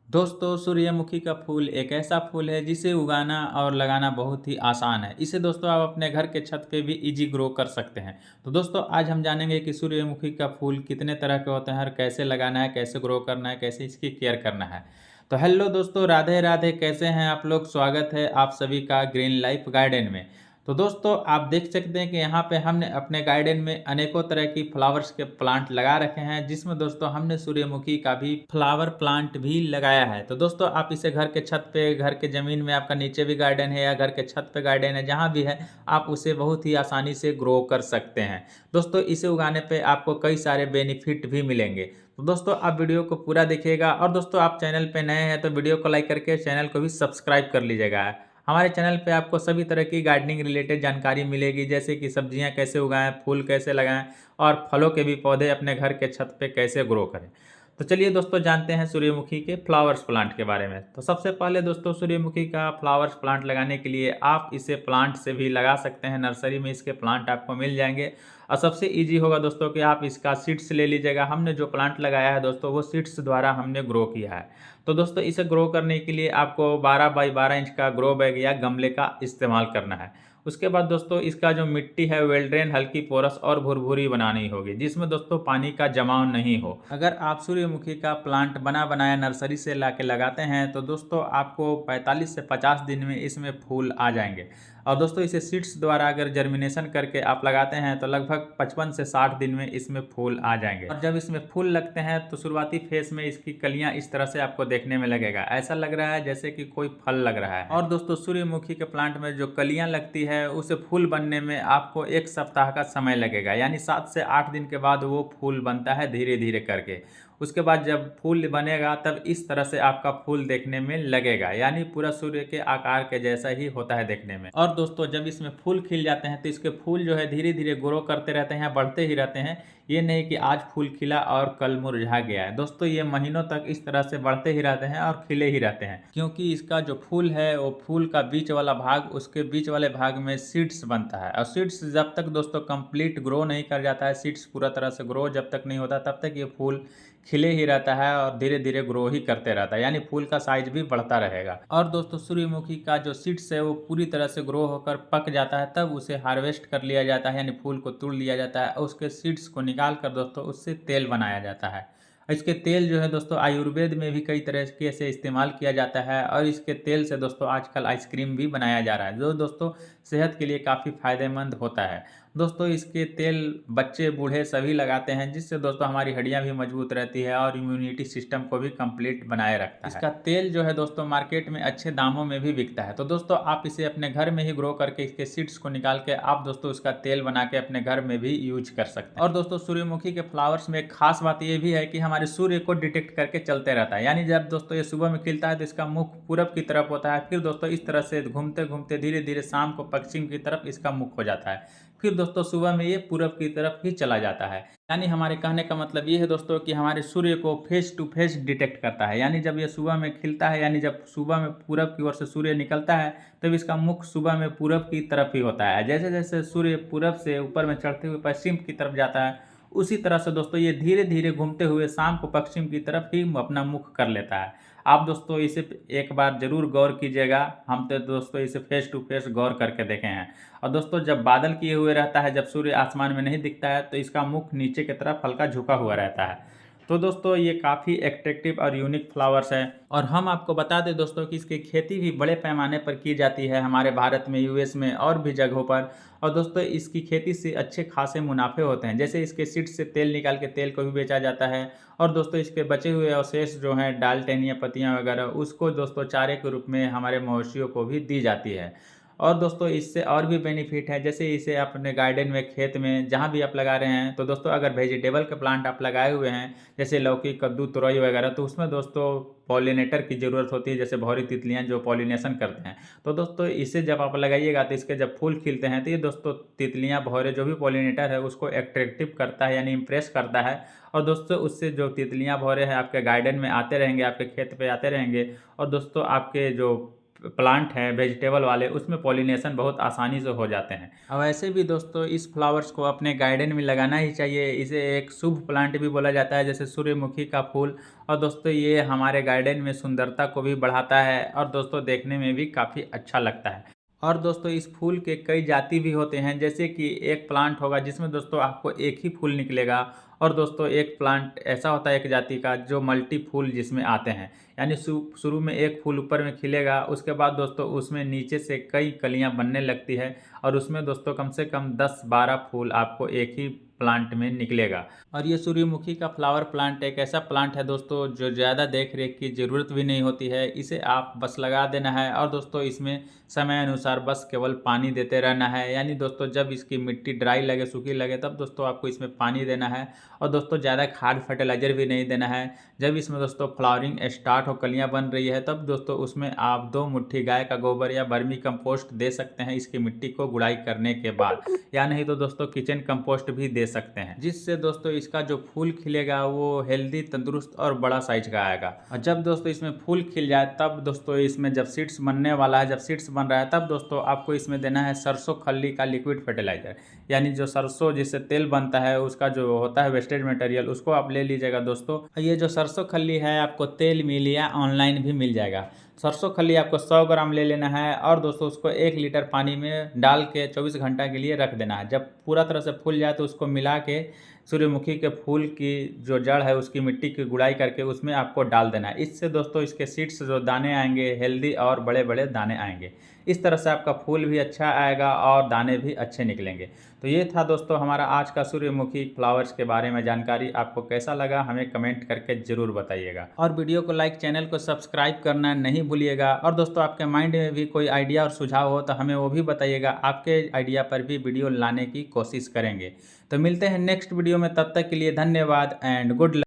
दोस्तों सूर्यमुखी का फूल एक ऐसा फूल है जिसे उगाना और लगाना बहुत ही आसान है। इसे दोस्तों आप अपने घर के छत पे भी इजी ग्रो कर सकते हैं। तो दोस्तों आज हम जानेंगे कि सूर्यमुखी का फूल कितने तरह के होते हैं और कैसे लगाना है, कैसे ग्रो करना है, कैसे इसकी केयर करना है। तो हेलो दोस्तों, राधे राधे, कैसे हैं आप लोग। स्वागत है आप सभी का ग्रीन लाइफ गार्डन में। तो दोस्तों आप देख सकते हैं कि यहाँ पे हमने अपने गार्डन में अनेकों तरह की फ्लावर्स के प्लांट लगा रखे हैं, जिसमें दोस्तों हमने सूर्यमुखी का भी फ्लावर प्लांट भी लगाया है। तो दोस्तों आप इसे घर के छत पे, घर के ज़मीन में, आपका नीचे भी गार्डन है या घर के छत पे गार्डन है, जहाँ भी है आप उसे बहुत ही आसानी से ग्रो कर सकते हैं। दोस्तों इसे उगाने पे आपको कई सारे बेनिफिट भी मिलेंगे। तो दोस्तों आप वीडियो को पूरा देखिएगा, और दोस्तों आप चैनल पे नए हैं तो वीडियो को लाइक करके चैनल को भी सब्सक्राइब कर लीजिएगा। हमारे चैनल पे आपको सभी तरह की गार्डनिंग रिलेटेड जानकारी मिलेगी, जैसे कि सब्जियां कैसे उगाएं, फूल कैसे लगाएं और फलों के भी पौधे अपने घर के छत पे कैसे ग्रो करें। तो चलिए दोस्तों जानते हैं सूर्यमुखी के फ्लावर्स प्लांट के बारे में। तो सबसे पहले दोस्तों सूर्यमुखी का फ्लावर्स प्लांट लगाने के लिए आप इसे प्लांट से भी लगा सकते हैं, नर्सरी में इसके प्लांट आपको मिल जाएंगे। और सबसे ईजी होगा दोस्तों कि आप इसका सीड्स ले लीजिएगा। हमने जो प्लांट लगाया है दोस्तों वो सीड्स द्वारा हमने ग्रो किया है। तो दोस्तों इसे ग्रो करने के लिए आपको 12 बाई 12 इंच का ग्रो बैग या गमले का इस्तेमाल करना है। उसके बाद दोस्तों इसका जो मिट्टी है वेल ड्रेन, हल्की पोरस और भुरभुरी बनानी होगी, जिसमें दोस्तों पानी का जमाव नहीं हो। अगर आप सूर्यमुखी का प्लांट बना बनाया नर्सरी से ला के लगाते हैं तो दोस्तों आपको 45 से 50 दिन में इसमें फूल आ जाएंगे। और दोस्तों इसे सीड्स द्वारा अगर जर्मिनेशन करके आप लगाते हैं तो लगभग 55 से 60 दिन में इसमें फूल आ जाएंगे। और जब इसमें फूल लगते हैं तो शुरुआती फेस में इसकी कलियां इस तरह से आपको देखने में लगेगा, ऐसा लग रहा है जैसे कि कोई फल लग रहा है। और दोस्तों सूर्यमुखी के प्लांट में जो कलियां लगती है उसे फूल बनने में आपको 1 सप्ताह का समय लगेगा, यानी 7 से 8 दिन के बाद वो फूल बनता है धीरे धीरे करके। उसके बाद जब फूल बनेगा तब इस तरह से आपका फूल देखने में लगेगा, यानी पूरा सूर्य के आकार के जैसा ही होता है देखने में। और दोस्तों जब इसमें फूल खिल जाते हैं तो इसके फूल जो है धीरे धीरे ग्रो करते रहते हैं, बढ़ते ही रहते हैं। ये नहीं कि आज फूल खिला और कल मुरझा गया है। दोस्तों ये महीनों तक इस तरह से बढ़ते ही रहते हैं और खिले ही रहते हैं, क्योंकि इसका जो फूल है वो फूल का बीच वाला भाग, उसके बीच वाले भाग में सीड्स बनता है। और सीड्स जब तक दोस्तों कंप्लीट ग्रो नहीं कर जाता है, सीड्स पूरा तरह से ग्रो जब तक नहीं होता तब तक ये फूल खिले ही रहता है और धीरे धीरे ग्रो ही करते रहता है, यानी फूल का साइज भी बढ़ता रहेगा। और दोस्तों सूर्यमुखी का जो सीड्स है वो पूरी तरह से ग्रो होकर पक जाता है, तब उसे हार्वेस्ट कर लिया जाता है, यानी फूल को तोड़ लिया जाता है और उसके सीड्स को निकाल कर दोस्तों उससे तेल बनाया जाता है। इसके तेल जो है दोस्तों आयुर्वेद में भी कई तरीके से इस्तेमाल किया जाता है, और इसके तेल से दोस्तों आजकल आइसक्रीम भी बनाया जा रहा है, जो दोस्तों सेहत के लिए काफ़ी फायदेमंद होता है। दोस्तों इसके तेल बच्चे बूढ़े सभी लगाते हैं, जिससे दोस्तों हमारी हड्डियां भी मजबूत रहती है और इम्यूनिटी सिस्टम को भी कंप्लीट बनाए रखता है। इसका तेल जो है दोस्तों मार्केट में अच्छे दामों में भी बिकता है। तो दोस्तों आप इसे अपने घर में ही ग्रो करके इसके सीड्स को निकाल के आप दोस्तों उसका तेल बना के अपने घर में भी यूज कर सकते हैं। और दोस्तों सूर्यमुखी के फ्लावर्स में एक खास बात यह भी है कि हमारे सूर्य को डिटेक्ट करके चलते रहता है, यानी जब दोस्तों ये सुबह में खिलता है तो इसका मुख पूरब की तरफ होता है, फिर दोस्तों इस तरह से घूमते घूमते धीरे धीरे शाम को पश्चिम की तरफ इसका मुख हो जाता है, फिर दोस्तों सुबह में ये पूरब की तरफ ही चला जाता है। यानी हमारे कहने का मतलब ये है दोस्तों कि हमारे सूर्य को फेस टू फेस डिटेक्ट करता है, यानी जब ये सुबह में खिलता है, यानी जब सुबह में पूरब की ओर से सूर्य निकलता है तब इसका मुख सुबह में पूरब की तरफ ही होता है। जैसे जैसे सूर्य पूरब से ऊपर में चढ़ते हुए पश्चिम की तरफ जाता है, उसी तरह से दोस्तों ये धीरे धीरे घूमते हुए शाम को पश्चिम की तरफ ही अपना मुख कर लेता है। आप दोस्तों इसे एक बार जरूर गौर कीजिएगा, हम तो दोस्तों इसे फेस टू फेस गौर करके देखे हैं। और दोस्तों जब बादल किए हुए रहता है, जब सूर्य आसमान में नहीं दिखता है, तो इसका मुख नीचे की तरफ हल्का झुका हुआ रहता है। तो दोस्तों ये काफ़ी एट्रैक्टिव और यूनिक फ्लावर्स है। और हम आपको बता दें दोस्तों कि इसकी खेती भी बड़े पैमाने पर की जाती है हमारे भारत में, यूएस में और भी जगहों पर। और दोस्तों इसकी खेती से अच्छे खासे मुनाफे होते हैं, जैसे इसके सीड्स से तेल निकाल के तेल को भी बेचा जाता है। और दोस्तों इसके बचे हुए अवशेष जो हैं डालटन या पत्तियाँ वगैरह, उसको दोस्तों चारे के रूप में हमारे मवेशियों को भी दी जाती है। और दोस्तों इससे और भी बेनिफिट है, जैसे इसे अपने गार्डन में, खेत में, जहाँ भी आप लगा रहे हैं, तो दोस्तों अगर वेजिटेबल के प्लांट आप लगाए हुए हैं जैसे लौकी, कद्दू, तुरई वगैरह, तो उसमें दोस्तों पॉलिनेटर की ज़रूरत होती है, जैसे भौरी तितलियाँ जो पॉलिनेशन करते हैं। तो दोस्तों इसे जब आप लगाइएगा तो इसके जब फूल खिलते हैं तो ये दोस्तों तितलियाँ, भौरे, जो भी पॉलिनेटर है उसको एट्रैक्टिव करता है, यानी इम्प्रेस करता है। और दोस्तों उससे जो तितलियाँ, भौरे हैं आपके गार्डन में आते रहेंगे, आपके खेत पे आते रहेंगे, और दोस्तों आपके जो प्लांट हैं वेजिटेबल वाले, उसमें पॉलिनेशन बहुत आसानी से हो जाते हैं। और वैसे भी दोस्तों इस फ्लावर्स को अपने गार्डन में लगाना ही चाहिए। इसे एक शुभ प्लांट भी बोला जाता है, जैसे सूर्यमुखी का फूल। और दोस्तों ये हमारे गार्डन में सुंदरता को भी बढ़ाता है और दोस्तों देखने में भी काफ़ी अच्छा लगता है। और दोस्तों इस फूल के कई जाति भी होते हैं, जैसे कि एक प्लांट होगा जिसमें दोस्तों आपको एक ही फूल निकलेगा, और दोस्तों एक प्लांट ऐसा होता है एक जाति का जो मल्टी फूल जिसमें आते हैं, यानी शुरू में एक फूल ऊपर में खिलेगा, उसके बाद दोस्तों उसमें नीचे से कई कलियां बनने लगती है और उसमें दोस्तों कम से कम 10-12 फूल आपको एक ही प्लांट में निकलेगा। और ये सूर्यमुखी का फ्लावर प्लांट एक ऐसा प्लांट है दोस्तों जो ज़्यादा देख रेख की ज़रूरत भी नहीं होती है। इसे आप बस लगा देना है और दोस्तों इसमें समय अनुसार बस केवल पानी देते रहना है, यानी दोस्तों जब इसकी मिट्टी ड्राई लगे, सूखी लगे, तब दोस्तों आपको इसमें पानी देना है। और दोस्तों ज़्यादा खाद फर्टिलाइज़र भी नहीं देना है। जब इसमें दोस्तों फ्लावरिंग स्टार्ट हो, कलियाँ बन रही है, तब दोस्तों उसमें आप 2 मुट्ठी गाय का गोबर या वर्मी कंपोस्ट दे सकते हैं इसकी मिट्टी को गुड़ाई करने के बाद, या नहीं तो दोस्तों किचन कंपोस्ट भी दे सकते हैं, जिससे दोस्तों इसका जो फूल खिलेगा वो हेल्दी, तंदुरुस्त और बड़ा साइज का आएगा। और जब दोस्तों इसमें फूल खिल जाए तब दोस्तों इसमें जब सीड्स बनने वाला है, जब सीड्स बन रहा है, तब दोस्तों आपको इसमें देना है सरसों खल्ली का लिक्विड फर्टिलाइजर, यानी जो सरसों जिससे तेल बनता है उसका जो होता है वेस्टेज मटेरियल, उसको आप ले लीजिएगा दोस्तों। ये जो सरसों खल्ली है आपको तेल मिल या ऑनलाइन भी मिल जाएगा। सरसों खल्ली आपको 100 ग्राम ले लेना है और दोस्तों उसको 1 लीटर पानी में डाल के 24 घंटा के लिए रख देना है। जब पूरा तरह से फूल जाए तो उसको मिला के सूर्यमुखी के फूल की जो जड़ है उसकी मिट्टी की गुड़ाई करके उसमें आपको डाल देना है। इससे दोस्तों इसके सीड्स जो दाने आएंगे हेल्दी और बड़े बड़े दाने आएंगे। इस तरह से आपका फूल भी अच्छा आएगा और दाने भी अच्छे निकलेंगे। तो ये था दोस्तों हमारा आज का सूर्यमुखी फ्लावर्स के बारे में जानकारी। आपको कैसा लगा हमें कमेंट करके ज़रूर बताइएगा, और वीडियो को लाइक, चैनल को सब्सक्राइब करना नहीं भूलिएगा। और दोस्तों आपके माइंड में भी कोई आइडिया और सुझाव हो तो हमें वो भी बताइएगा, आपके आइडिया पर भी वीडियो लाने की कोशिश करेंगे। तो मिलते हैं नेक्स्ट वीडियो में, तब तक के लिए धन्यवाद एंड गुड लक।